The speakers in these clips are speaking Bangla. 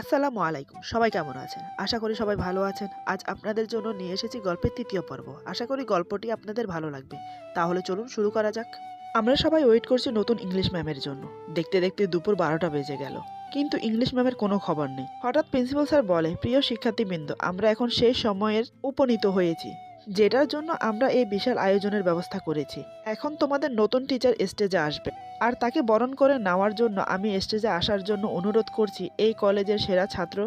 আসসালামু আলাইকুম। সবাই কেমন আছেন? আশা করি সবাই ভালো আছেন। আজ আপনাদের জন্য নিয়ে এসেছি গল্পের ৩য় পর্ব। আশা করি গল্পটি আপনাদের ভালো লাগবে। তাহলে চলুন শুরু করা যাক। আমরা সবাই ওয়েট করছি নতুন ইংলিশ ম্যামের জন্য। দেখতে দেখতে দুপুর ১২টা বেজে গেল। কিন্তু ইংলিশ ম্যামের কোনো খবর নেই। হঠাৎ প্রিন্সিপাল স্যার বলে, প্রিয় শিক্ষার্থীবৃন্দ, আমরা এখন সেই সময়ের উপনীত হয়েছি যেটার জন্য আমরা এই বিশাল আয়োজনের ব্যবস্থা করেছি। এখন তোমাদের নতুন টিচার স্টেজে আসবে। আর তাকে বরণ করে নেওয়ার জন্য আমি স্টেজে আসার জন্য অনুরোধ করছি এই কলেজের সেরা ছাত্র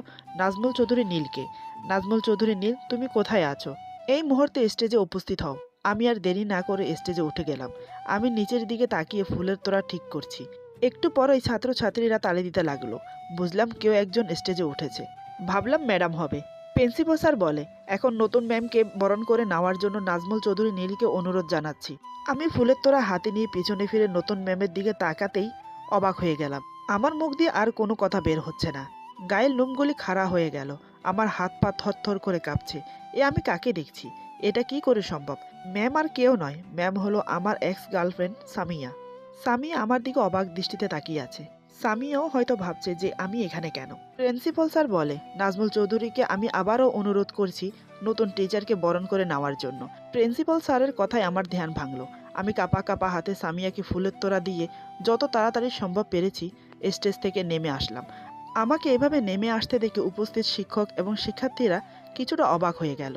নাজমুল চৌধুরী নীলকে। নাজমুল চৌধুরী নীল, তুমি কোথায় আছো? এই মুহূর্তে স্টেজে উপস্থিত হও। আমি আর দেরি না করে স্টেজে উঠে গেলাম। আমি নিচের দিকে তাকিয়ে ফুলের তোড়া ঠিক করছি। একটু পরেই ছাত্রছাত্রীরা তালি দিতে লাগলো। বুঝলাম কেউ একজন স্টেজে উঠেছে। ভাবলাম ম্যাডাম হবে। প্রিন্সিপাল স্যার বলে, এখন নতুন ম্যামকে বরণ করে নেওয়ার জন্য নাজমুল চৌধুরী নীলকে অনুরোধ জানাচ্ছি। আমি ফুলের তোড়া হাতে নিয়ে পিছনে ফিরে নতুন ম্যামের দিকে তাকাতেই অবাক হয়ে গেলাম। আমার মুখ দিয়ে আর কোনো কথা বের হচ্ছে না। গায়ের লোমগুলি খাড়া হয়ে গেল। আমার হাত পা থরথর করে কাঁপছে। এ আমি কাকে দেখছি? এটা কি করে সম্ভব? ম্যাম আর কেউ নয়, ম্যাম হলো আমার এক্স গার্লফ্রেন্ড সামিয়া। সামিয়া আমার দিকে অবাক দৃষ্টিতে তাকিয়ে আছে। সামিয়াও হয়তো ভাবছে যে আমি এখানে কেন। প্রিন্সিপাল স্যার বলে, নাজমুল চৌধুরীকে আমি আবারও অনুরোধ করছি নতুন টিচারকে বরণ করে নেওয়ার জন্য। প্রিন্সিপাল স্যারের কথায় আমার ধ্যান ভাঙলো। আমি কাঁপা কাঁপা হাতে সামিয়াকে ফুলের তোড়া দিয়ে যত তাড়াতাড়ি সম্ভব পেরেছি স্টেজ থেকে নেমে আসলাম। আমাকে এভাবে নেমে আসতে দেখে উপস্থিত শিক্ষক এবং শিক্ষার্থীরা কিছুটা অবাক হয়ে গেল।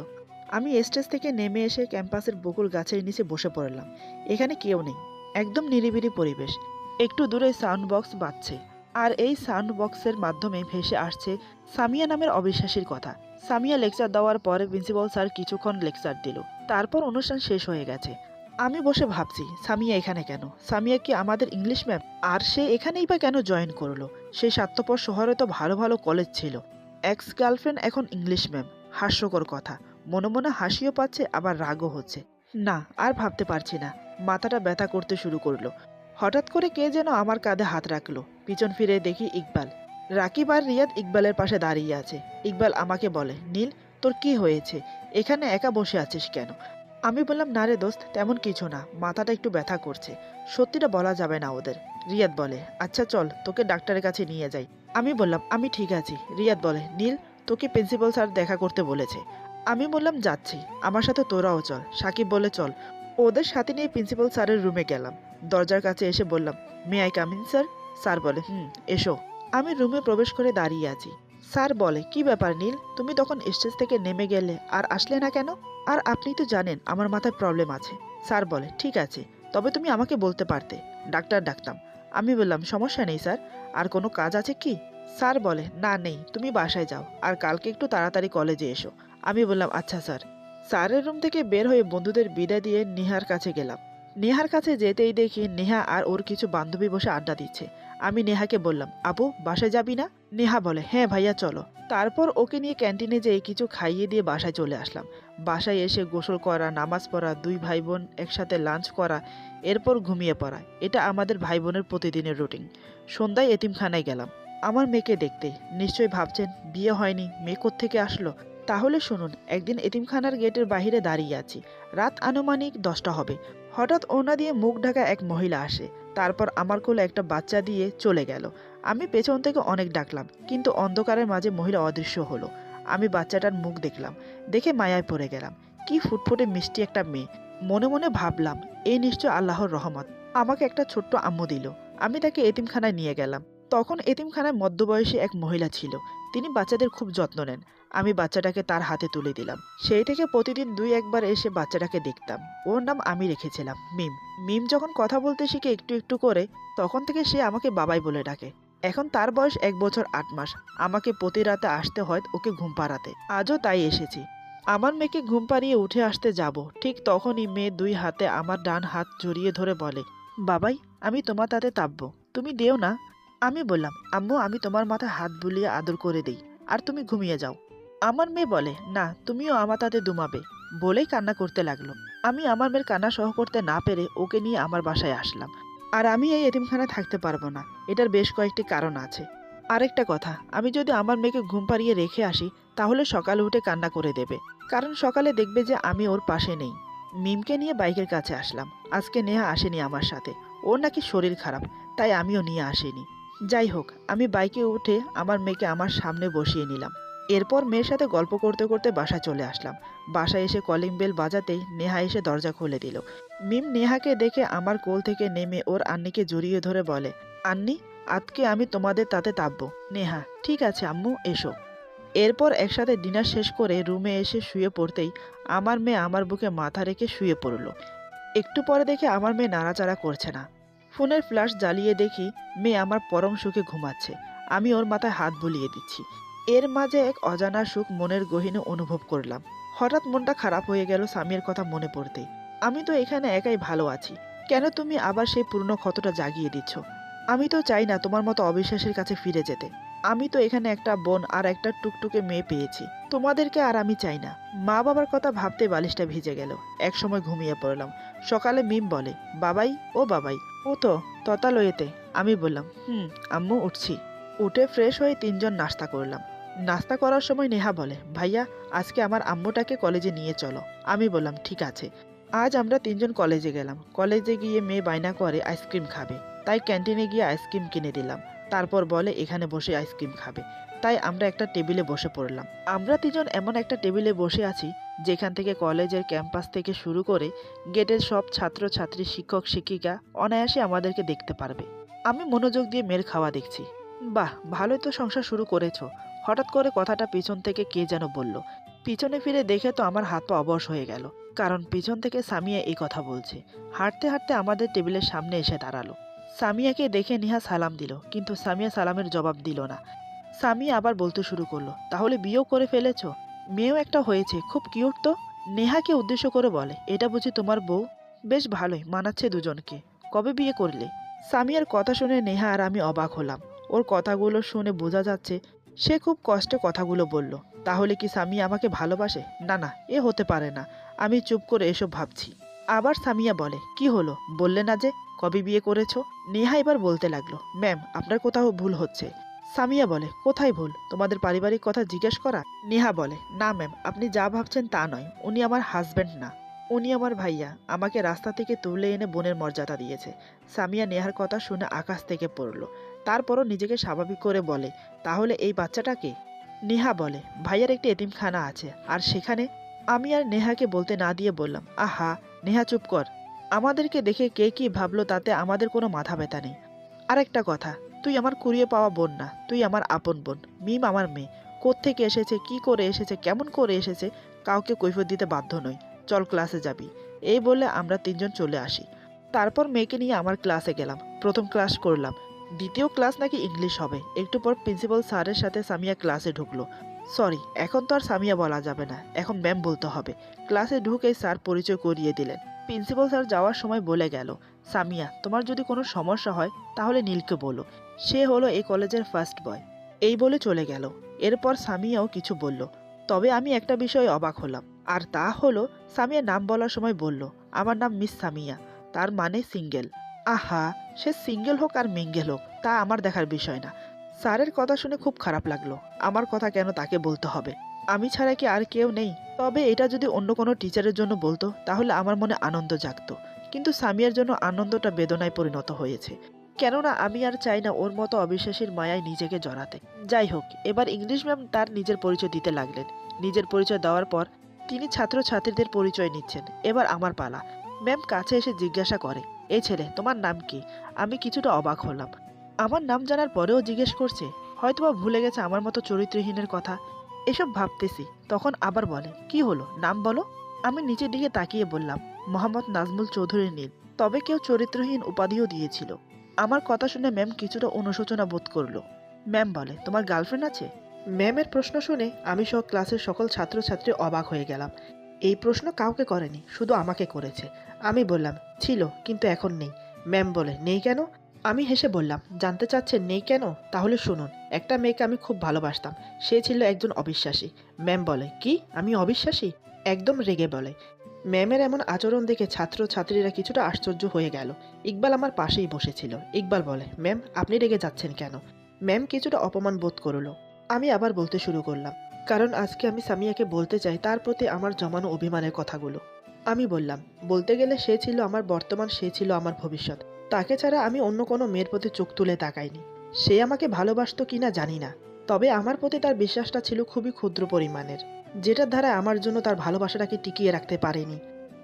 আমি স্টেজ থেকে নেমে এসে ক্যাম্পাসের বকুল গাছের নিচে বসে পড়লাম। এখানে কেউ নেই, একদম নিরিবিলি পরিবেশ। একটু দূরে সাউন্ড বক্স বাজছে, আর এই সাউন্ড বক্সের মাধ্যমে ভেসে আসছে সামিয়া নামের অবিশ্বাসীর কথা। সামিয়া লেকচার দেওয়ার পরে প্রিন্সিপাল স্যার কিছুক্ষণ লেকচার দিল। তারপর অনুষ্ঠান শেষ হয়ে গেছে। আমি বসে ভাবছি, সামিয়া এখানে কেন? সামিয়া কি আমাদের ইংলিশ ম্যাম? আর সে এখানেই বা কেন জয়েন করলো? সেই স্বার্থপর শহরে তো ভালো ভালো কলেজ ছিল। এক্স গার্লফ্রেন্ড এখন ইংলিশ ম্যাম। হাস্যকর কথা। মনে মনে হাসিও পাচ্ছে, আবার রাগও হচ্ছে। না, আর ভাবতে পারছি না। মাথাটা ব্যথা করতে শুরু করলো। হঠাৎ করে কে যেন আমার কাঁধে হাত রাখলো। পিছন ফিরে দেখি ইকবাল। রাকিব আর রিয়াদ ইকবালের পাশে দাঁড়িয়ে আছে। ইকবাল আমাকে বলে, নীল, তোর কি হয়েছে? এখানে একা বসে আছিস কেন? আমি বললাম, না রে দোস্ত, তেমন কিছু না, মাথাটা একটু ব্যথা করছে। সত্যিটা বলা যাবে না ওদের। রিয়াদ বলে, আচ্ছা চল, তোকে ডাক্তারের কাছে নিয়ে যাই। আমি বললাম, আমি ঠিক আছি। রিয়াদ বলে, নীল, তোকে প্রিন্সিপাল স্যার দেখা করতে বলেছে। আমি বললাম, যাচ্ছি, আমার সাথে তোরাও চল। সাকিব বলে, চল। ওদের সাথে নিয়ে প্রিন্সিপাল স্যারের রুমে গেলাম। দরজার কাছে এসে বললাম, may I come in sir? Sir বলে, এসো। আমি রুমে প্রবেশ করে দাঁড়িয়ে আছি। স্যার বলে, কি ব্যাপার নীল, তুমি তখন স্টেজ থেকে নেমে গেলে আর আসলে না কেন? আর আপনি তো জানেন আমার মাথায় প্রবলেম আছে। স্যার বলে, ঠিক আছে, তবে তুমি আমাকে বলতে পারতে, ডাক্তার ডাকতাম। আমি বললাম, সমস্যা নেই স্যার, আর কোনো কাজ আছে কি? স্যার বলে, না নেই, তুমি বাসায় যাও, আর কালকে একটু তাড়াতাড়ি কলেজে এসো। আমি বললাম, আচ্ছা স্যার। স্যারের রুম থেকে বের হয়ে বন্ধুদের বিদায় দিয়ে নেহার কাছে গেলাম। নেহার কাছে যেতেই দেখি নেহা আর ওর কিছু বান্ধবী বসে আড্ডা দিচ্ছে। আমি নেহাকে বললাম, আপু, বাসায় যাবি না? নেহা বলে, হ্যাঁ ভাইয়া চলো। তারপর ওকে নিয়ে ক্যান্টিনে যেয়ে কিছু খাইয়ে দিয়ে বাসায় চলে আসলাম। বাসায় এসে গোসল করা, নামাজ পড়া, দুই ভাই বোন একসাথে লাঞ্চ করা, এরপর ঘুমিয়ে পড়া, এটা আমাদের ভাই বোনের প্রতিদিনের রুটিন। সন্ধ্যায় এতিমখানায় গেলাম আমার মেয়েকে দেখতে। নিশ্চয়ই ভাবছেন, বিয়ে হয়নি, মেয়ে কোত্থেকে আসলো? তাহলে শুনুন, একদিন এতিমখানার গেটের বাইরে দাঁড়িয়ে আছি। রাত আনুমানিক 10টা হবে। হঠাৎ ওনা দিয়ে মুখ ঢাকা এক মহিলা আসে। তারপর আমার কোলে একটা বাচ্চা দিয়ে চলে গেল। আমি পেছন থেকে অনেক ডাকলাম, কিন্তু অন্ধকারের মাঝে মহিলা অদৃশ্য হলো। আমি বাচ্চাটার মুখ দেখলাম, দেখে মায়ায় পড়ে গেলাম। কি ফুটফুটে মিষ্টি একটা মেয়ে। মনে মনে ভাবলাম, এই নিশ্চয় আল্লাহর রহমত, আমাকে একটা ছোট্ট আম্মু দিল। আমি তাকে এতিমখানায় নিয়ে গেলাম। তখন এতিমখানায় মধ্যবয়সী এক মহিলা ছিল। তিনি বাচ্চাদের খুব যত্ন নেন। আমি বাচ্চাটাকে তার হাতে তুলে দিলাম। সেই থেকে প্রতিদিন 2-1 বার এসে বাচ্চাটাকে দেখতাম। ওর নাম আমি রেখেছিলাম মিম। মিম যখন কথা বলতে শিখে একটু একটু করে, তখন থেকে সে আমাকে বাবাই বলে ডাকে। এখন তার বয়স 1 বছর 8 মাস। আমাকে প্রতি রাতে আসতে হয় ওকে ঘুম পাড়াতে। আজও তাই এসেছি। আমার মেয়েকে ঘুম পাড়িয়ে উঠে আসতে যাব, ঠিক তখনই মেয়ে 2 হাতে আমার ডান হাত জড়িয়ে ধরে বলে, বাবাই, আমি তোমার তাতে তাপবো, তুমি দেও না। আমি বললাম, আম্মু, আমি তোমার মাথায় হাত বুলিয়ে আদর করে দিই, আর তুমি ঘুমিয়ে যাও। আমার মেয়ে বলে, না, তুমিও আমার তাতে দুমাবে, বলেই কান্না করতে লাগলো। আমি আমার মেয়ের কান্না সহ করতে না পেরে ওকে নিয়ে আমার বাসায় আসলাম। আর আমি এই এতিমখানায় থাকতে পারবো না। এটার বেশ কয়েকটি কারণ আছে। আরেকটা কথা, আমি যদি আমার মেয়েকে ঘুম পাড়িয়ে রেখে আসি, তাহলে সকালে উঠে কান্না করে দেবে। কারণ সকালে দেখবে যে আমি ওর পাশে নেই। মিমকে নিয়ে বাইকের কাছে আসলাম। আজকে নেহা আসেনি আমার সাথে। ওর নাকি শরীর খারাপ, তাই আমিও নিয়ে আসিনি। যাই হোক, আমি বাইকে উঠে আমার মেয়েকে আমার সামনে বসিয়ে নিলাম। এরপর মেয়ের সাথে গল্প করতে করতে বাসায় চলে আসলাম। বাসায় এসে কলিং বেল বাজাতেই নেহা এসে দরজা খুলে দিল। মিম নেহাকে দেখে আমার কোল থেকে নেমে ওর আন্নিকে জড়িয়ে ধরে বলে, আন্নি, আজকে আমি তোমাদের তাতে তাপবো। নেহা, ঠিক আছে আম্মু, এসো। এরপর একসাথে ডিনার শেষ করে রুমে এসে শুয়ে পড়তেই আমার মেয়ে আমার বুকে মাথা রেখে শুয়ে পড়ল। একটু পরে দেখে আমার মেয়ে নাড়াচাড়া করছে না। ফোনের ফ্ল্যাশ জ্বালিয়ে দেখি মেয়ে আমার পরম সুখে ঘুমাচ্ছে। আমি ওর মাথায় হাত বুলিয়ে দিচ্ছি। এর মাঝে এক অজানা সুখ মনের গহীনে অনুভব করলাম। হঠাৎ মনটা খারাপ হয়ে গেল সামিয়ার কথা মনে পড়তেই। আমি তো এখানে একাই ভালো আছি, কেন তুমি আবার সেই পুরনো ক্ষতটা জাগিয়ে দিচ্ছ? আমি তো চাই না তোমার মতো অবিশ্বাসের কাছে ফিরে যেতে। আমি তো এখানে একটা বোন আর একটা টুকটুকে মেয়ে পেয়েছি, তোমাদেরকে আর আমি চাই না। মা বাবার কথা ভাবতে বালিশটা ভিজে গেল। এক সময় ঘুমিয়ে পড়লাম। সকালে মিম বলে, বাবাই, ও বাবাই, ও তো ততালয়েতে। আমি বললাম, আম্মু, উঠছি। উঠে ফ্রেশ হয়ে তিনজন নাস্তা করলাম। নাস্তা করার সময় নেহা বলে, ভাইয়া, আজকে আমার আম্মুটাকে কলেজে নিয়ে চলো। আমি বললাম, ঠিক আছে। আজ আমরা তিনজন কলেজে গেলাম। কলেজে গিয়ে মেয়ে বায়না করে আইসক্রিম খাবে, তাই ক্যান্টিনে গিয়ে আইসক্রিম কিনে দিলাম। তারপর বলে এখানে বসে আইসক্রিম খাবে, তাই আমরা একটা টেবিলে বসে পড়লাম। আমরা তিনজন এমন একটা টেবিলে বসে আছি যেখান থেকে কলেজের ক্যাম্পাস থেকে শুরু করে গেটের সব ছাত্রছাত্রী, শিক্ষক শিক্ষিকা অনায়াসে আমাদেরকে দেখতে পারবে। আমি মনোযোগ দিয়ে মেয়ের খাওয়া দেখছি। বাহ, ভালোই তো সংসার শুরু করেছো। হঠাৎ করে কথাটা পিছন থেকে কে যেন বলল। পিছনে ফিরে দেখে তো আমার হাত পা অবশ হয়ে গেল, কারণ পিছন থেকে সামিয়া এই কথা বলছে। হাঁটতে হাঁটতে আমাদের টেবিলের সামনে এসে দাঁড়ালো। সামিয়াকে দেখে নেহা সালাম দিল, কিন্তু সামিয়া সালামের জবাব দিল না। সামিয়া আবার বলতে শুরু করলো, তাহলে বিয়েও করে ফেলেছো? মেয়েও একটা হয়েছে, খুব কিউট তো। নেহাকে উদ্দেশ্য করে বলে, এটা বুঝি তোমার বউ? বেশ ভালোই মানাচ্ছে দুজনকে। কবে বিয়ে করলে? সামিয়ার কথা শুনে নেহা আর আমি অবাক হলাম। ওর কথাগুলো শুনে বোঝা যাচ্ছে সে খুব কষ্টে কথাগুলো বলল। তাহলে কি সামিয়া আমাকে ভালোবাসে? না না, এ হতে পারে না। আমি চুপ করে এসব ভাবছি। আবার সামিয়া বলে, কি হলো, বললে না যে কবে বিয়ে করেছো? নেহা এবার বলতে লাগলো, ম্যাম, আপনার কোথাও ভুল হচ্ছে। সামিয়া বলে, কোথায় ভুল? তোমাদের পারিবারিক কথা জিজ্ঞেস করা? নেহা বলে, না ম্যাম, আপনি যা ভাবছেন তা নয়। উনি আমার হাজব্যান্ড না, উনি আমার ভাইয়া। আমাকে রাস্তা থেকে তুলে এনে বোনের মর্যাদা দিয়েছে। সামিয়া নেহার কথা শুনে আকাশ থেকে পড়ল। তারপরও নিজেকে স্বাভাবিক করে বলে, তাহলে এই বাচ্চাটাকে? নেহা বলে, ভাইয়ার একটি এতিমখানা আছে, আর সেখানে। আমি আর নেহাকে বলতে না দিয়ে বললাম, আহা নেহা, চুপ কর। আমাদেরকে দেখে কে কি ভাবলো তাতে আমাদের কোনো মাথা ব্যথা নেই। আরেকটা কথা, তুই আমার কুড়িয়ে পাওয়া বোন না, তুই আমার আপন বোন। মিম আমার মেয়ে। কোত্থেকে এসেছে, কি করে এসেছে, কেমন করে এসেছে, কাউকে কৈফিয়ত দিতে বাধ্য নই। চল ক্লাসে যাবি। এই বলে আমরা তিনজন চলে আসি। তারপর মেয়েকে নিয়ে আমার ক্লাসে গেলাম। প্রথম ক্লাস করলাম। দ্বিতীয় ক্লাস নাকি ইংলিশ হবে। একটু পর প্রিন্সিপাল স্যারের সাথে সামিয়া ক্লাসে ঢুকলো। সরি, এখন তো আর সামিয়া বলা যাবে না, এখন ম্যাম বলতে হবে। ক্লাসে ঢুকেই স্যার পরিচয় করিয়ে দিলেন। প্রিন্সিপাল স্যার যাওয়ার সময় বলে গেল, সামিয়া, তোমার যদি কোনো সমস্যা হয় তাহলে নীলকে বলো। সে হলো এই কলেজের ফার্স্ট বয়। এই বলে চলে গেল। এরপর সামিয়াও কিছু বলল। তবে আমি একটা বিষয়ে অবাক হলাম, আর তা হলো সামিয়া নাম বলার সময় বলল, আমার নাম মিস সামিয়া, তার মানে সিঙ্গেল। আহা, সে সিঙ্গেল হোক আর মিঙ্গেল হোক তা আমার দেখার বিষয় না। স্যারের কথা শুনে খুব খারাপ লাগলো। আমার কথা কেন তাকে বলতে হবে? আমি ছাড়া কি আর কেউ নেই? তবে এটা যদি অন্য কোনো টিচারের জন্য বলতো তাহলে আমার মনে আনন্দ জাগতো, কিন্তু সামিয়ার জন্য আনন্দটা বেদনায় পরিণত হয়েছে। কেননা আমি আর চাই না ওর মতো অবিশ্বাসীর মায়ায় নিজেকে জড়াতে। যাই হোক, এবার ইংলিশ ম্যাম তার নিজের পরিচয় দিতে লাগলেন। নিজের পরিচয় দেওয়ার পর তিনি ছাত্রছাত্রীদের পরিচয় নিচ্ছেন। এবার আমার পালা। ম্যাম কাছে এসে জিজ্ঞাসা করে, এই ছেলে, তোমার নাম কি? আমি কিছুটা অবাক হলাম। আমার নাম জানার পরেও জিজ্ঞেস করছে, হয়তোবা ভুলে গেছে আমার মতো চরিত্রহীনের কথা। এসব ভাবতেছি, তখন আবার বলে, কি হলো, নাম বলো। আমি নিচের দিকে তাকিয়ে বললাম, মোহাম্মদ নাজমুল চৌধুরী নীল। তবে কেউ চরিত্রহীন উপাধিও দিয়েছিল। আমার কথা শুনে ম্যাম কিছুটা অনুশোচনা বোধ করলো। ম্যাম বলে, তোমার গার্লফ্রেন্ড আছে? ম্যামের প্রশ্ন শুনে আমি সহ ক্লাসের সকল ছাত্রছাত্রী অবাক হয়ে গেলাম। এই প্রশ্ন কাউকে করেনি, শুধু আমাকে করেছে। আমি বললাম, ছিল, কিন্তু এখন নেই। ম্যাম বলে, নেই কেন? আমি হেসে বললাম, জানতে চাচ্ছেন নেই কেন? তাহলে শুনুন, একটা মেয়েকে আমি খুব ভালোবাসতাম। সে ছিল একজন অবিশ্বাসী। ম্যাম বলে, কি, আমি অবিশ্বাসী? একদম রেগে বলে। ম্যামের এমন আচরণ দেখে ছাত্রছাত্রীরা কিছুটা আশ্চর্য হয়ে গেল। ইকবাল আমার পাশেই বসেছিল। ইকবাল বলে, ম্যাম, আপনি রেগে যাচ্ছেন কেন? ম্যাম কিছুটা অপমান বোধ করলো। আমি আবার বলতে শুরু করলাম, কারণ আজকে আমি সামিয়াকে বলতে চাই তার প্রতি আমার জমানো অভিমানের কথাগুলো। আমি বললাম, বলতে গেলে সে ছিল আমার বর্তমান, সে ছিল আমার ভবিষ্যৎ। তাকে ছাড়া আমি অন্য কোনো মেয়ের প্রতি চোখ তুলে তাকাইনি। সে আমাকে ভালোবাসতো কিনা জানি না, তবে আমার প্রতি তার বিশ্বাসটা ছিল খুবই ক্ষুদ্র পরিমাণের, যেটার দ্বারা আমার জন্য তার ভালোবাসাটাকে টিকিয়ে রাখতে পারেনি।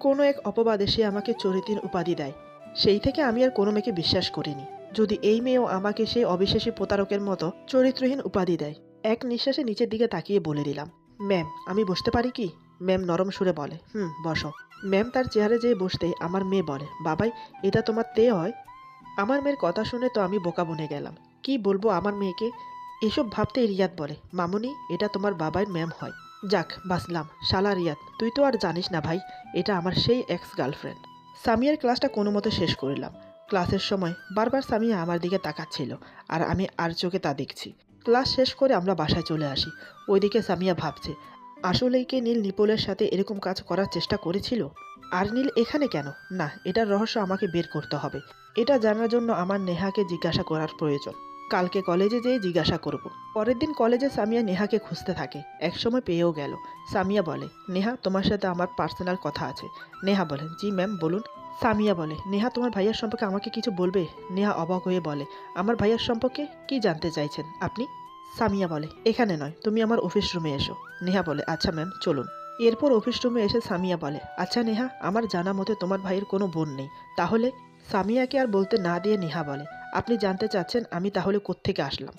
কোনো এক অপবাদে সে আমাকে চরিত্রহীন উপাধি দেয়। সেই থেকে আমি আর কোনো মেয়েকে বিশ্বাস করিনি। যদি এই মেয়েও আমাকে সেই অবিশ্বাসী প্রতারকের মতো চরিত্রহীন উপাধি দেয়। এক নিঃশ্বাসে নিচের দিকে তাকিয়ে বলে দিলাম, ম্যাম আমি বসতে পারি কি? ম্যাম নরম সুরে বলে, বসো। ম্যাম তার চেয়ারে যেয়ে বসতেই আমার মেয়ে বলে, বাবাই এটা তোমার তে হয়? আমার মেয়ের কথা শুনে তো আমি বোকা বনে গেলাম। কি বলবো আমার মেয়েকে? এসব ভাবতে রিয়াদ বলে, মামুনি এটা তোমার বাবার ম্যাম হয়। যাক বাঁচলাম। শালা রিয়াদ, তুই তো আর জানিস না ভাই, এটা আমার সেই এক্স গার্লফ্রেন্ড। সামিয়ার ক্লাসটা কোনো মতো শেষ করলাম। ক্লাসের সময় বারবার সামিয়া আমার দিকে তাকাচ্ছিল, আর আমি আর চোখে তা দেখছি। ক্লাস শেষ করে আমরা বাসায় চলে আসি। ওইদিকে সামিয়া ভাবছে, আসলেই কি নীল নিপোলের সাথে এরকম কাজ করার চেষ্টা করেছিল? আর নীল এখানে কেন? না, এটার রহস্য আমাকে বের করতে হবে। এটা জানার জন্য আমার নেহাকে জিজ্ঞাসা করার প্রয়োজন। কালকে কলেজে যেয়ে জিজ্ঞাসা করব। পরের দিন কলেজে সামিয়া নেহাকে খুঁজতে থাকে। একসময় পেয়েও গেল। সামিয়া বলে, নেহা তোমার সাথে আমার পার্সোনাল কথা আছে। নেহা বলে, জি ম্যাম বলুন। সামিয়া বলে, নেহা তোমার ভাইয়ার সম্পর্কে আমাকে কিছু বলবে? নেহা অবাক হয়ে বলে, আমার ভাইয়ার সম্পর্কে কি জানতে চাইছেন আপনি? সামিয়া বলে, এখানে নয়, তুমি আমার অফিস রুমে এসো। নেহা বলে, আচ্ছা ম্যাম চলুন। এরপর অফিস রুমে এসে সামিয়া বলে, আচ্ছা নেহা, আমার জানা মতে তোমার ভাইয়ের কোনো বোন নেই, তাহলে? সামিয়াকে আর বলতে না দিয়ে নেহা বলে, আপনি জানতে চাচ্ছেন আমি তাহলে কোত্থেকে আসলাম?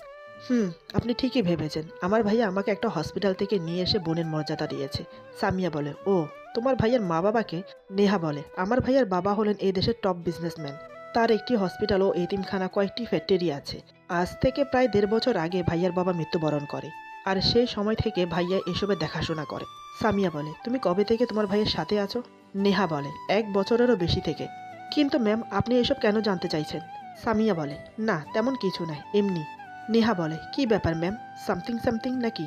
আপনি ঠিকই ভেবেছেন, আমার ভাইয়া আমাকে একটা হসপিটাল থেকে নিয়ে এসে বোনের মর্যাদা দিয়েছে। সামিয়া বলে, ও তোমার ভাইয়ের মা বাবাকে? নেহা বলে, আমার ভাইয়ার বাবা হলেন এই দেশের টপ বিজনেসম্যান। তার একটি হসপিটাল ও এতিমখানা, কয়েকটি ফ্যাক্টরি আছে। আজ থেকে প্রায় 1.5 বছর আগে ভাইয়ার বাবা মৃত্যুবরণ করে, আর সেই সময় থেকে ভাইয়া এসবের দেখাশোনা করে। সামিয়া বলে, তুমি কবে থেকে তোমার ভাইয়ের সাথে আছো? নেহা বলে, 1 বছরেরও বেশি থেকে। কিন্তু ম্যাম আপনি এসব কেন জানতে চাইছেন? সামিয়া বলে, না তেমন কিছু নাই, এমনি। নেহা বলে, কি ব্যাপার ম্যাম, সামথিং সামথিং নাকি?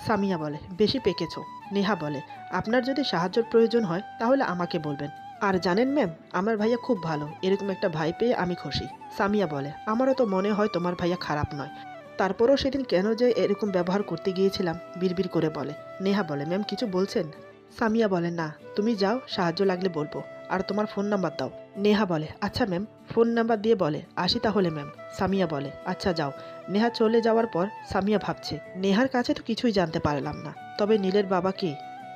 সামিয়া বলে, বেশি পেকেছ। নেহা বলে, আপনার যদি সাহায্যের প্রয়োজন হয় তাহলে আমাকে বলবেন। আর জানেন ম্যাম, আমার ভাইয়া খুব ভালো, এরকম একটা ভাই পেয়ে আমি খুশি। সামিয়া বলে, আমারও তো মনে হয় তোমার ভাইয়া খারাপ নয়। তারপরও সেদিন কেন যে এরকম ব্যবহার করতে গিয়েছিলাম বিড়বিড় করে বলে। নেহা বলে, ম্যাম কিছু বলছেন? সামিয়া বলে, না তুমি যাও, সাহায্য লাগলে বলবো। আর তোমার ফোন নাম্বার দাও। নেহা বলে, আচ্ছা ম্যাম। ফোন নাম্বার দিয়ে বলে, আসি তাহলে ম্যাম। সামিয়া বলে, আচ্ছা যাও। নেহা চলে যাওয়ার পর সামিয়া ভাবছে, নেহার কাছে তো কিছুই জানতে পারলাম না, তবে নীলের বাবা কে,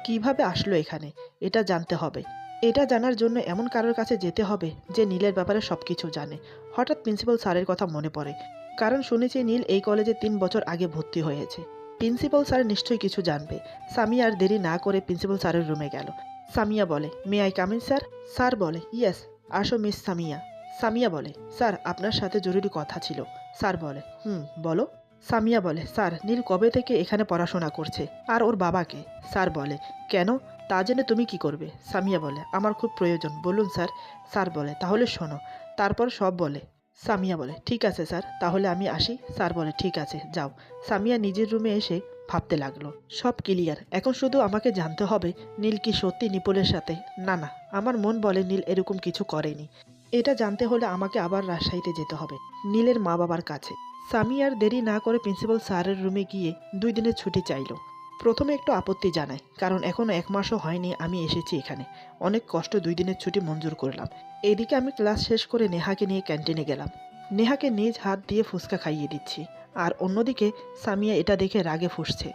কিভাবে আসলো এখানে, এটা জানতে হবে। এটা জানার জন্য এমন কারোর কাছে যেতে হবে যে নীলের ব্যাপারে সবকিছু জানে। হঠাৎ প্রিন্সিপাল স্যারের কথা মনে পড়ে, কারণ শুনেছি নীল এই কলেজে 3 বছর আগে ভর্তি হয়েছে। প্রিন্সিপাল স্যার নিশ্চয়ই কিছু জানবে। সামিয়া আর দেরি না করে প্রিন্সিপাল স্যারের রুমে গেল। সামিয়া বলে, may I come in sir? Sir বলে, ইয়েস, আসো মিস সামিয়া। সামিয়া বলে, স্যার আপনার সাথে জরুরি কথা ছিল। স্যার বলে, বলো। সামিয়া বলে, স্যার নীল কবে থেকে এখানে পড়াশোনা করছে, আর ওর বাবাকে? স্যার বলে, কেন, তা জেনে তুমি কি করবে? সামিয়া বলে, আমার খুব প্রয়োজন, বলুন স্যার। স্যার বলে, তাহলে শোনো। তারপর সব বলে। সামিয়া বলে, ঠিক আছে স্যার, তাহলে আমি আসি। স্যার বলে, ঠিক আছে যাও। সামিয়া নিজের রুমে এসে ভাবতে লাগলো, সব ক্লিয়ার, এখন শুধু আমাকে জানতে হবে নীল কি সত্যি নিপোলের সাথে। না না, আমার মন বলে নীল এরকম কিছু করেনি। এটা জানতে হলে আমাকে আবার রাজশাহীতে যেতে হবে, নীলের মা বাবার কাছে। সামি আর দেরি না করে প্রিন্সিপাল স্যারের রুমে গিয়ে 2 দিনের ছুটি চাইলো। প্রথমে একটু আপত্তি জানায়, কারণ এখনও 1 মাসও হয়নি আমি এসেছি এখানে। অনেক কষ্ট 2 দিনের ছুটি মঞ্জুর করলাম। এদিকে আমি ক্লাস শেষ করে নেহাকে নিয়ে ক্যান্টিনে গেলাম। নেহাকে নিজ হাত দিয়ে ফুচকা খাইয়ে দিচ্ছি, আর অন্যদিকে সামিয়া এটা দেখে রাগে ফুঁসছে,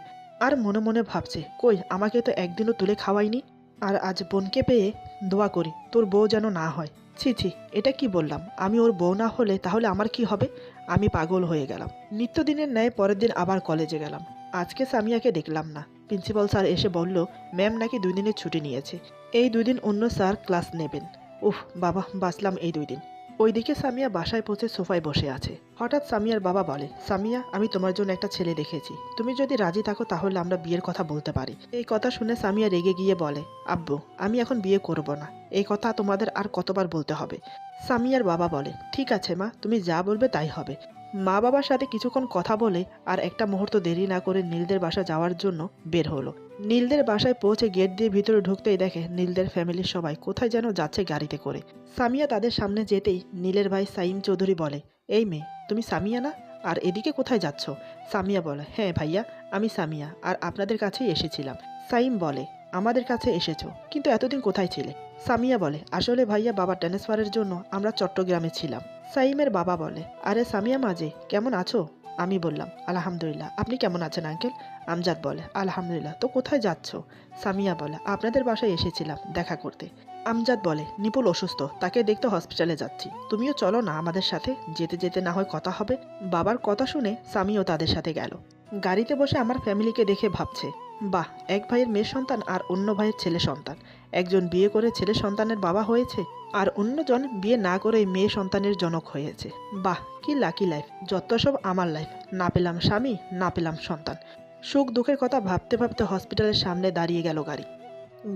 আর মনে মনে ভাবছে, কই আমাকে তো একদিনও তুলে খাওয়াইনি, আর আজ বোনকে পেয়ে দোয়া করি তোর বউ যেন না হয়। ছি ছি, এটা কি বললাম, আমি ওর বউ না হলে তাহলে আমার কি হবে? আমি পাগল হয়ে গেলাম। নিত্যদিনের ন্যায় পরের দিন আবার কলেজে গেলাম। আজকে সামিয়াকে দেখলাম না। প্রিন্সিপাল স্যার এসে বলল, ম্যাম নাকি 2 দিনের ছুটি নিয়েছে, এই 2 দিন অন্য স্যার ক্লাস নেবেন। উফ বাবা, বাঁচলাম এই 2 দিন। ওইদিকে সামিয়া বাসায় পৌঁছে সোফায় বসে আছে। হঠাৎ সামিয়ার বাবা বলে, সামিয়া আমি তোমার জন্য একটা ছেলে দেখেছি, তুমি যদি রাজি থাকো তাহলে আমরা বিয়ের কথা বলতে পারি। এই কথা শুনে সামিয়া রেগে গিয়ে বলে, আব্বু আমি এখন বিয়ে করব না, এই কথা তোমাদের আর কতবার বলতে হবে? সামিয়ার বাবা বলে, ঠিক আছে মা, তুমি যা বলবে তাই হবে। মা বাবার সাথে কিছুক্ষণ কথা বলে আর একটা মুহূর্ত দেরি না করে নীলদের বাসা যাওয়ার জন্য বের হলো। নীলদের বাসায় পৌঁছে গেট দিয়ে ভিতরে ঢুকতেই দেখে নীলদের ফ্যামিলির সবাই কোথায় যেন যাচ্ছে গাড়িতে করে। সামিয়া তাদের সামনে যেতেই নীলের ভাই সাইম চৌধুরী বলে, এই মেয়ে তুমি সামিয়া না? আর এদিকে কোথায় যাচ্ছ? সামিয়া বলে, হ্যাঁ ভাইয়া, আমি সামিয়া, আর আপনাদের কাছেই এসেছিলাম। সাইম বলে, আমাদের কাছে এসেছো, কিন্তু এতদিন কোথায় ছিলে? সামিয়া বলে, আসলে ভাইয়া বাবা ট্রান্সফারের জন্য আমরা চট্টগ্রামে ছিলাম। সাইমের বাবা বলে, আরে সামিয়া মাঝে কেমন আছো? আমি বললাম, আলহামদুলিল্লাহ। আপনি কেমন আছেন আঙ্কেল? আমজাদ বলে, আলহামদুলিল্লাহ। তো কোথায় যাচ্ছ? সামিয়া বলে, আপনাদের বাসায় এসেছিলাম দেখা করতে। আমজাদ বলে, নিপুল অসুস্থ, তাকে দেখতে হসপিটালে যাচ্ছি, তুমিও চলো না আমাদের সাথে, যেতে যেতে না হয় কথা হবে। বাবার কথা শুনে সামিও তাদের সাথে গেল। গাড়িতে বসে আমার ফ্যামিলিকে দেখে ভাবছে, বাহ, এক ভাইয়ের মেয়ে সন্তান আর অন্য ভাইয়ের ছেলে সন্তান। একজন বিয়ে করে ছেলে সন্তানের বাবা হয়েছে, আর অন্যজন বিয়ে না করেই মেয়ে সন্তানের জনক হয়েছে। বাহ, কি লাকি লাইফ! যত সব আমার লাইফ, না পেলাম স্বামী, না পেলাম সন্তান। সুখ দুঃখের কথা ভাবতে ভাবতে হসপিটালের সামনে দাঁড়িয়ে গেল গাড়ি।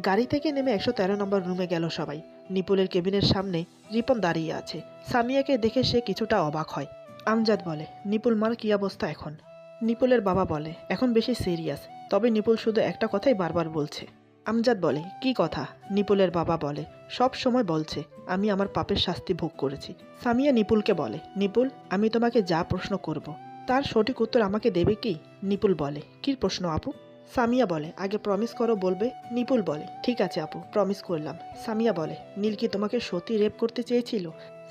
গাড়ি থেকে নেমে 113 নম্বর রুমে গেল সবাই। নিপুলের কেবিনের সামনে রিপন দাঁড়িয়ে আছে। সামিয়াকে দেখে সে কিছুটা অবাক হয়। আমজাদ বলে, নিপুল মার কি অবস্থা এখন? নিপুলের বাবা বলে, এখন বেশি সিরিয়াস, তবে নিপুল শুধু একটা কথাই বারবার বলছে। আমজাদ বলে, কি কথা? নিপুলের বাবা বলে, সব সময় বলছে আমি আমার পাপের শাস্তি ভোগ করেছি। সামিয়া নিপুলকে বলে, নিপুল, আমি তোমাকে যা প্রশ্ন করব তার সঠিক উত্তর আমাকে দেবে কি? নিপুল বলে, কি প্রশ্ন আপু? সামিয়া বলে, আগে প্রমিস করো বলবে। নিপুল বলে, ঠিক আছে আপু, প্রমিস করলাম। সামিয়া বলে, নীল কি তোমাকে সত্যি রেপ করতে চেয়েছিল?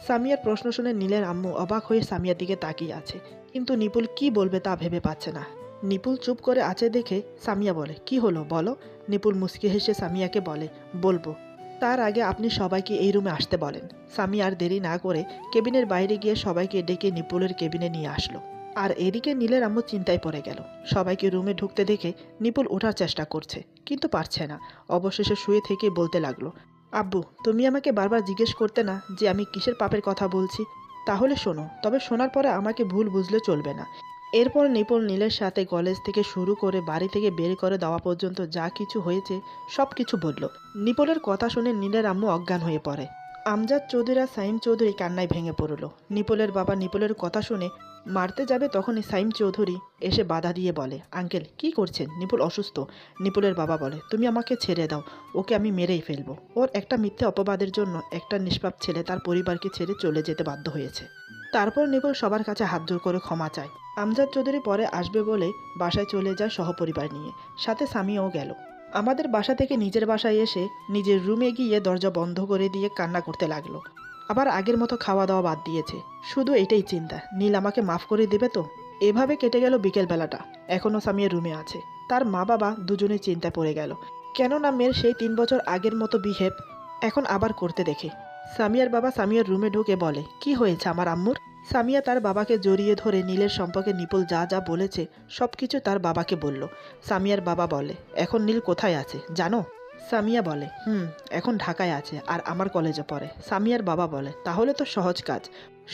সামিয়ার প্রশ্ন শুনে নীলের আম্মু অবাক হয়ে সামিয়ার দিকে তাকিয়ে আছে, কিন্তু নিপুল কি বলবে তা ভেবে পাচ্ছে না। নিপুল চুপ করে আছে দেখে সামিয়া বলে, কি হলো বলো? নিপুল মুচকি হেসে সামিয়াকে বলে, বলবো, তার আগে আপনি সবাইকে এই রুমে আসতে বলেন। সামিয়া আর দেরি না করে কেবিনের বাইরে গিয়ে সবাইকে ডেকে নিপুলের কেবিনে নিয়ে আসলো। আর এদিকে নীলের আম্মু চিন্তায় পড়ে গেল। সবাইকে রুমে ঢুকতে দেখে নিপুল ওঠার চেষ্টা করছে, কিন্তু পারছে না। অবশেষে শুয়ে থেকে বলতে লাগলো, আব্বু, তুমি আমাকে বারবার জিজ্ঞেস করতে না যে আমি কিসের পাপের কথা বলছি? তাহলে শোনো, তবে শোনার পরে আমাকে ভুল বুঝলে চলবে না। এরপর নিপুল নীলের সাথে কলেজ থেকে শুরু করে বাড়ি থেকে বের করে দেওয়া পর্যন্ত যা কিছু হয়েছে সব কিছু বলল। নিপুলের কথা শুনে নীলের আম্মু অজ্ঞান হয়ে পড়ে। আমজাদ চৌধুরী আর সাইম চৌধুরী কান্নায় ভেঙে পড়ল। নিপুলের বাবা নিপুলের কথা শুনে মারতে যাবে, তখনই সাইম চৌধুরী এসে বাধা দিয়ে বলে, আঙ্কেল কি করছেন? নিপুল অসুস্থ। নিপুলের বাবা বলে, তুমি আমাকে ছেড়ে দাও, ওকে আমি মেরেই ফেলবো। ওর একটা মিথ্যে অপবাদের জন্য একটা নিষ্পাপ ছেলে তার পরিবারকে ছেড়ে চলে যেতে বাধ্য হয়েছে। তারপর নিপুল সবার কাছে হাত জোর করে ক্ষমা চায়। আমজাদ চৌধুরী পরে আসবে বলে বাসায় চলে যায় সহপরিবার নিয়ে, সাথে স্বামীও গেল। আমাদের বাসা থেকে নিজের বাসায় এসে নিজের রুমে গিয়ে দরজা বন্ধ করে দিয়ে কান্না করতে লাগলো। আবার আগের মতো খাওয়া দাওয়া বাদ দিয়েছে। শুধু এটাই চিন্তা, নীল আমাকে মাফ করে দেবে তো? এভাবে কেটে গেল বিকেলবেলাটা। এখনও স্বামীর রুমে আছে। তার মা বাবা দুজনেই চিন্তায় পড়ে গেল, কেননা মেয়ের সেই 3 বছর আগের মতো বিহেভ এখন আবার করতে দেখে। সামিয়ার বাবা সামিয়ার রুমে ঢুকে বলে, কি হয়েছে আমার আম্মুর? সামিয়া তার বাবাকে জড়িয়ে ধরে নীলের সম্পর্কে নিপুল যা যা বলেছে সব কিছু তার বাবাকে বলল। সামিয়ার বাবা বলে, এখন নীল কোথায় আছে জানো? সামিয়া বলে, এখন ঢাকায় আছে আর আমার কলেজে পড়ে। সামিয়ার বাবা বলে, তাহলে তো সহজ কাজ।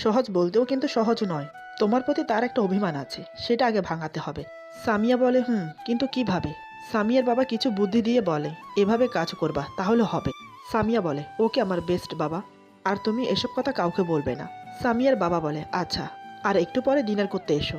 সহজ বলতেও কিন্তু সহজ নয়। তোমার প্রতি তার একটা অভিমান আছে, সেটা আগে ভাঙাতে হবে। সামিয়া বলে, কিন্তু কিভাবে? সামিয়ার বাবা কিছু বুদ্ধি দিয়ে বলে, এভাবে কাজ করবা তাহলে হবে। সামিয়া বলে, ওকে আমার বেস্ট বাবা, আর তুমি এসব কথা কাউকে বলবে না। সামিয়ার বাবা বলে, আচ্ছা, আর একটু পরে ডিনার করতে এসো।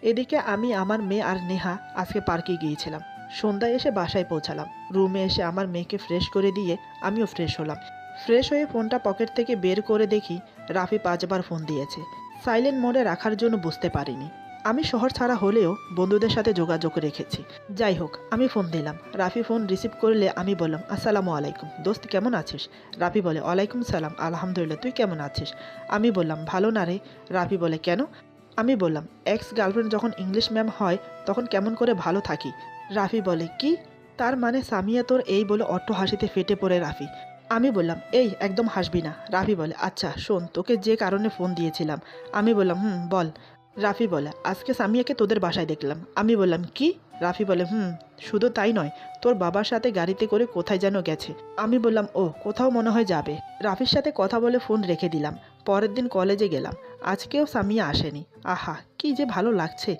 এদিকে আমি, আমার মেয়ে আর নেহা আজকে পার্কে গিয়েছিলাম। সন্ধ্যায় এসে বাসায় পৌঁছালাম। রুমে এসে আমার মেয়েকে ফ্রেশ করে দিয়ে আমিও ফ্রেশ হলাম। ফ্রেশ হয়ে ফোনটা পকেট থেকে বের করে দেখি রাফি 5 বার ফোন দিয়েছে। সাইলেন্ট মোডে রাখার জন্য বুঝতে পারিনি। আমি শহর ছাড়া হলেও বন্ধুদের সাথে যোগাযোগ রেখেছি। যাই হোক, আমি ফোন দিলাম। রাফি ফোন রিসিভ করলে আমি বললাম, আসসালামু আলাইকুম দোস্ত, কেমন আছিস? রাফি বলে, ওয়ালাইকুম সালাম, আলহামদুলিল্লাহ, তুই কেমন আছিস? আমি বললাম, ভালো না রে। রাফি বলে, কেন? আমি বললাম, এক্স গার্লফ্রেন্ড যখন ইংলিশ ম্যাম হয় তখন কেমন করে ভালো থাকি। রাফি বলে, কি? তার মানে সামিয়া তোর? এই বলে অট্ট হাসিতে ফেটে পড়ে রাফি। আমি বললাম, এই একদম হাসবি না। রাফি বলে, আচ্ছা শোন, তোকে যে কারণে ফোন দিয়েছিলাম। আমি বললাম, বল। রাফি বলে, আজকে সামিয়াকে তোদের বাসায় দেখলাম। আমি বললাম, কি? রাফি বলে, শুধু তাই নয়, তোর বাবার সাথে গাড়িতে করে কোথায় যেন গেছে। আমি বললাম, ও কোথাও মনে হয় যাবে। রাফির সাথে কথা বলে ফোন রেখে দিলাম। পরের দিন কলেজে গেলাম। আজকেও সামিয়া আসেনি। আহা, কি যে ভালো লাগছে।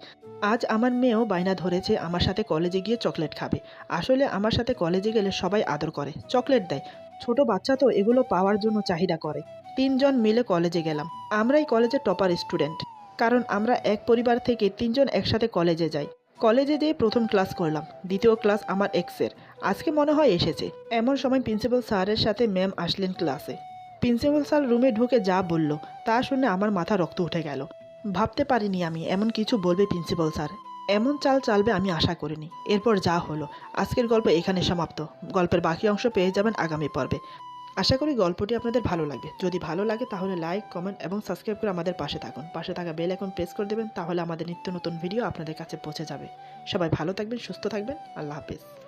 আজ আমার মেয়েও বায়না ধরেছে আমার সাথে কলেজে গিয়ে চকলেট খাবে। আসলে আমার সাথে কলেজে গেলে সবাই আদর করে, চকলেট দেয়। ছোট বাচ্চা তো এগুলো পাওয়ার জন্য চাহিদা করে। 3 জন মিলে কলেজে গেলাম। আমরাই কলেজের টপার স্টুডেন্ট, কারণ আমরা এক পরিবার থেকে 3 জন একসাথে কলেজে যাই। কলেজে যেয়ে প্রথম ক্লাস করলাম। দ্বিতীয় ক্লাস আমার এক্সের। আজকে মনে হয় এসেছে। এমন সময় প্রিন্সিপাল স্যারের সাথে ম্যাম আসলেন ক্লাসে। প্রিন্সিপাল স্যার রুমে ঢুকে যা বলল তা শুনে আমার মাথা রক্ত উঠে গেল। ভাবতে পারিনি আমি এমন কিছু বলবে প্রিন্সিপাল স্যার। এমন চাল চালবে আমি আশা করিনি। এরপর যা হলো, আজকের গল্প এখানে সমাপ্ত। গল্পের বাকি অংশ পেয়ে যাবেন আগামী পর্বে। আশা করি গল্পটি আপনাদের ভালো লাগবে। যদি ভালো লাগে তাহলে লাইক, কমেন্ট এবং সাবস্ক্রাইব করে আমাদের পাশে থাকুন। পাশে থাকা বেল আইকন প্রেস করে দেবেন, তাহলে আমাদের নিত্য নতুন ভিডিও আপনাদের কাছে পৌঁছে যাবে। সবাই ভালো থাকবেন, সুস্থ থাকবেন। আল্লাহ হাফেজ।